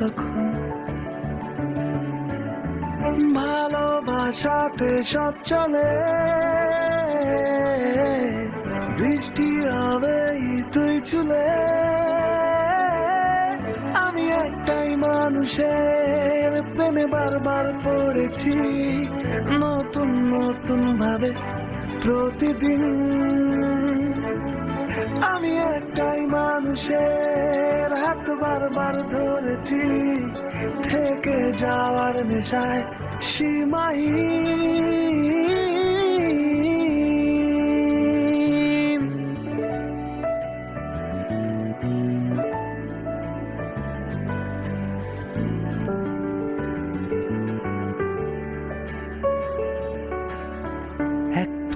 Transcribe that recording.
তখন। ভালোবাসাতে সব চলে, বৃষ্টি হবে তুই চুলে। আমি একটাই মানুষের প্রেমে বারবার পড়েছি, নতুন নতুন ভাবে প্রতিদিন। আমি একটাই মানুষের হাত বারবার ধরেছি, থেকে যাওয়ার নেশায় সীমাহীন।